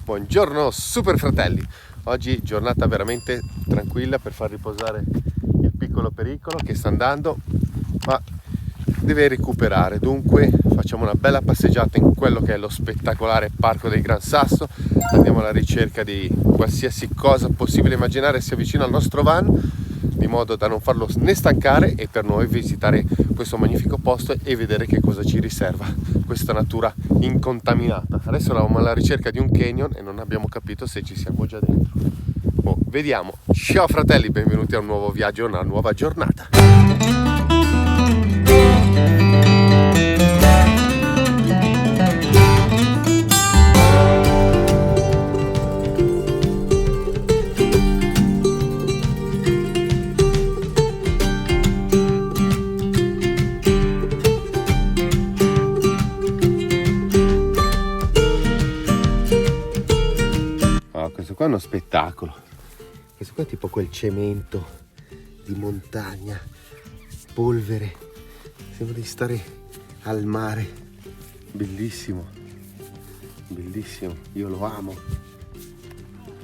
Buongiorno super fratelli, oggi giornata veramente tranquilla per far riposare il piccolo pericolo che sta andando ma deve recuperare, dunque facciamo una bella passeggiata in quello che è lo spettacolare Parco del Gran Sasso, andiamo alla ricerca di qualsiasi cosa possibile immaginare sia vicino al nostro van, di modo da non farlo né stancare e per noi visitare questo magnifico posto e vedere che cosa ci riserva questa natura incontaminata. Adesso eravamo alla ricerca di un canyon e non abbiamo capito se ci siamo già dentro. Vediamo. Ciao fratelli, benvenuti a un nuovo viaggio, a una nuova giornata. Questo qua è uno spettacolo. Questo qua è tipo quel cemento di montagna, polvere, sembra di stare al mare. Bellissimo, bellissimo, io lo amo.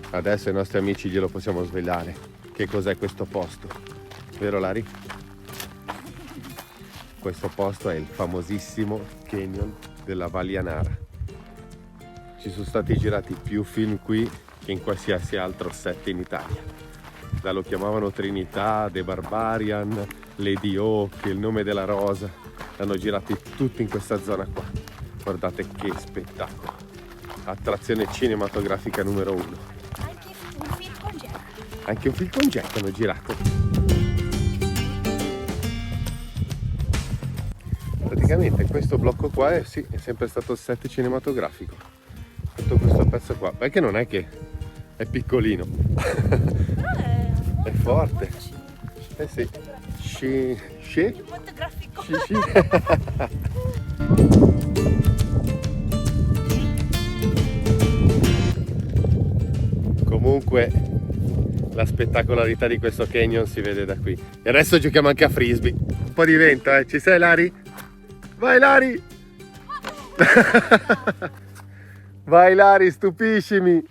Adesso ai nostri amici glielo possiamo svelare. Che cos'è questo posto? Vero Lari? Questo posto è il famosissimo canyon della Vallianara. Ci sono stati girati più film qui che in qualsiasi altro set in Italia. Lo chiamavano Trinità, The Barbarian, Lady Hawk, Il nome della rosa. L'hanno girati tutti in questa zona qua. Guardate che spettacolo. Attrazione cinematografica numero 1. Anche un film con Jack. Anche un film con Jack hanno girato. Praticamente questo blocco qua è sempre stato il set cinematografico. Tutto questo pezzo qua. Perché non è che è piccolino. È forte. Eh sì. Cinematografico. Sì. Comunque la spettacolarità di questo canyon si vede da qui. E adesso giochiamo anche a frisbee. Un po' di vento, eh. Ci sei Lari? Vai Lari! Vai Lari, stupiscimi!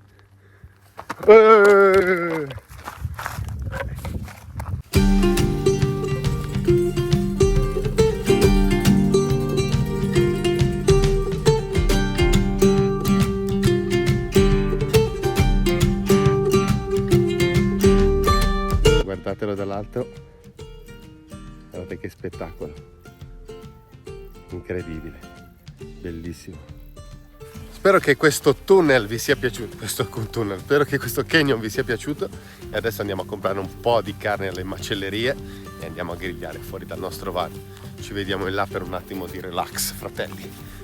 Guardatelo dall'alto, guardate che spettacolo, incredibile, bellissimo. Spero che questo tunnel vi sia piaciuto, spero che questo canyon vi sia piaciuto e adesso andiamo a comprare un po' di carne alle macellerie e andiamo a grigliare fuori dal nostro van. Ci vediamo in là per un attimo di relax, fratelli.